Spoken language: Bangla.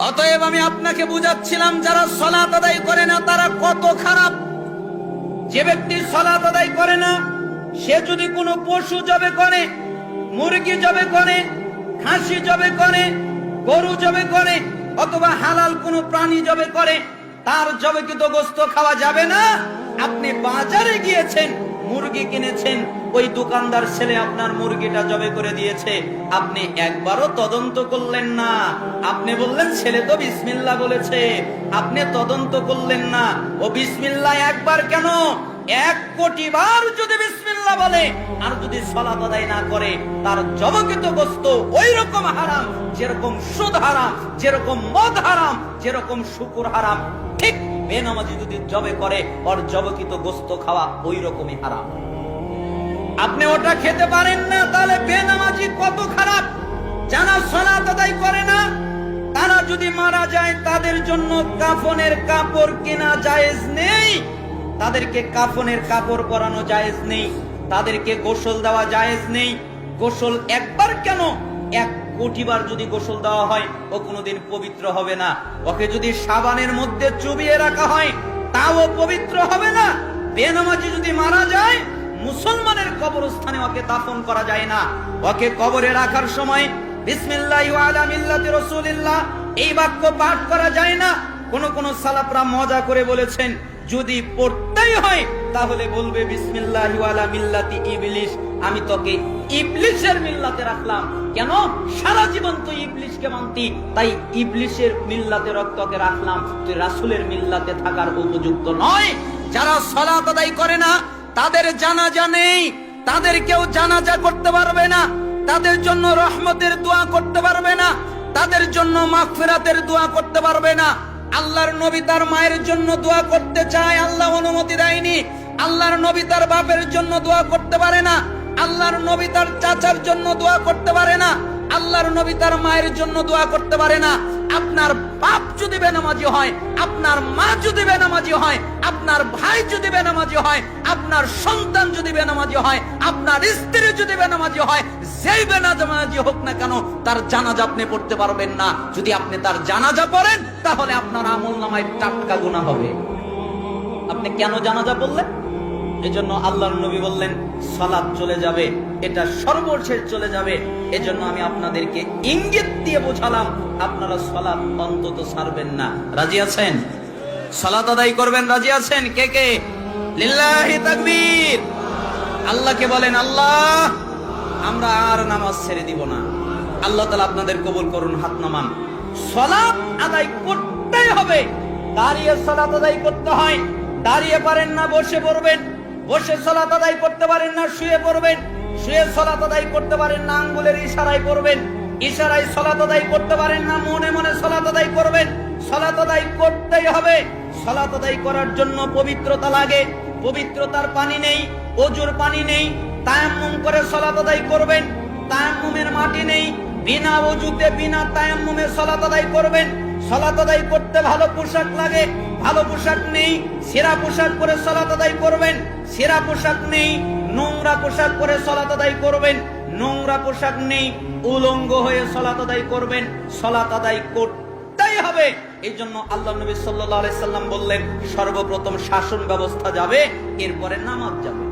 অতএব আমি আপনাকে বুঝাচ্ছিলাম যারা সালাত আদায় করে না তারা কত খারাপ। যে ব্যক্তি সালাত আদায় করে না সে যদি কোনো পশু জবে করে, মুরগি জবে করে, খাসি জবে করে, গরু জবে করে, অথবা হালাল কোনো প্রাণী জবে করে, তার জবেকৃত গোশত খাওয়া যাবে না। আপনি বাজারে গিয়েছেন, মুরগি কিনেছেন, ওই দোকানদার ছেলে আপনার মুরগিটা জবে করে দিয়েছে, আপনি একবারও তদন্ত করলেন না। আপনি বললেন ছেলে তো বিসমিল্লাহ বলেছে, আপনি তদন্ত করলেন না। ও বিসমিল্লাহ একবার কেন, 1 কোটি বার যদি বিসমিল্লাহ বলে আর যদি সালাত আদায় না করে, তার জবকৃত গোশত ওই রকম হারাম যেরকম সুদ হারাম, যেরকম মদ হারাম, যেরকম শুকুর হারাম। ঠিক বেনামাজি যদি জবে করে, ওর জবকৃত গোশত খাওয়া ওই রকমই হারাম। আপনি ওটা খেতে পারেন না, তাহলে বেনামাজি কত খারাপ। যারা সালাত আদায় করে না তারা যদি মারা যায়, তাদের জন্য কাফনের কাপড় কেনা জায়েজ নেই, তাদেরকে কাফনের কাপড় পরানো জায়েজ নেই, তাদেরকে গোসল দেওয়া জায়েজ নেই। গোসল একবার কেন, 1 কোটি বার যদি গোসল দেওয়া হয় ও কোনোদিন পবিত্র হবে না। ওকে যদি সাবানের মধ্যে চুবিয়ে রাখা হয় তাও পবিত্র হবে না। বেনামাজি যদি মারা যায়, মুসলমানের কবরস্থানে ওকে দাফন করা যায় না। ওকে কবরে রাখার সময় বিসমিল্লাহি ওয়া আলা মিল্লাতি রাসূলিল্লাহ এই বাক্য পাঠ করা যায় না। কোন কোন সালাফরা মজা করে বলেছেন যদি পড়তেই হয় তাহলে বলবে বিসমিল্লাহি ওয়া আলা মিল্লাতি ইবলিস, আমি তোকে ইবলিসের মিল্লাতে রাখলাম। কেন? সারা জীবন তুই ইবলিসকে মানতি, তাই ইবলিসের মিল্লাতে তোকে রাখলাম, তুই রাসূলের মিল্লাতে থাকার উপযুক্ত নয়। যারা সালাত আদায় করে না তাদের জানাজা নেই, তাদের কেউ জানাজা করতে পারবে না, তাদের জন্য রহমতের দোয়া করতে পারবে না, তাদের জন্য মাগফিরাতের দোয়া করতে পারবে না। আল্লাহর নবী তার মায়ের জন্য দোয়া করতে চায়, আল্লাহ অনুমতি দেয়নি। আল্লাহর নবী তার বাপের জন্য দোয়া করতে পারে না, আল্লাহর নবী তার চাচার জন্য দোয়া করতে পারে না, আল্লাহর নবী তার মায়ের জন্য দোয়া করতে পারে না। আপনার বাপ যদি বেনামাজি হয়, আপনার মা যদি বেনামাজি হয়, আপনার ভাই যদি বেনামাজি হয়, আপনার সন্তান যদি বেনামাজি হয়, আপনার স্ত্রী যদি বেনামাজি হয়, যেই বেনামাজি হোক না কেন তার জানাজা আপনি পড়তে পারবেন না। যদি আপনি তার জানাজা পড়েন তাহলে আপনার আমলনামায় টাটকা গুনাহ হবে। আপনি কেন জানাজা পড়লেন? এজন্য আল্লাহর নবী বললেন সালাত চলে যাবে, এটা সর্বশেষ চলে যাবে। এজন্য আমি আপনাদেরকে ইঙ্গিত দিয়ে বোঝালাম, আপনারা সালাত অন্তত ছাড়বেন না। রাজি আছেন? সালাত আদায় করবেন, রাজি আছেন? কে কে? লিল্লাহি তাকবীর। আল্লাহকে বলেন আল্লাহ আমরা আর নামাজ ছেড়ে দিব না। আল্লাহ তাআলা আপনাদের কবুল করুন। হাত নামান। সালাত আদায় করতেই হবে। দাঁড়িয়ে সালাত আদায় করতে হয়, দাঁড়িয়ে পারেন না বসে পড়বেন, বসে সালাত আদায় করতে পারেন না শুয়ে পড়বেন, শুয়ে সালাত আদায় করতে পারেন না আঙ্গুলের ইশারায় পড়বেন, ইশারায় সালাত আদায় করতে পারেন না মনে মনে সালাত আদায় করবেন। সালাত আদায় করতেই হবে। সালাত আদায় করার জন্য পবিত্রতা লাগে, পবিত্রতার পানি নেই, ওযুর পানি নেই, তায়াম্মুম করে সালাত আদায় করবেন। তায়াম্মুমের মাটি নেই, বিনা ওযুতে বিনা তায়াম্মুমে সালাত আদায় করবেন। সালাত আদায় করতে ভালো পোশাক লাগে, ভালো পোশাক নেই, ছেঁড়া পোশাক পরে সালাত আদায় করবেন। ছেঁড়া পোশাক নেই, নোংরা পোশাক পরে সালাত আদায় করবেন। নোংরা পোশাক নেই, উলঙ্গ হয়ে সালাত আদায় করবেন। সালাত আদায় করতেই হবে। এই জন্য আল্লাহ নবী সাল্লাল্লাহু আলাইহি সাল্লাম বললেন সর্বপ্রথম শাসন ব্যবস্থা যাবে, এরপরে নামাজ যাবে।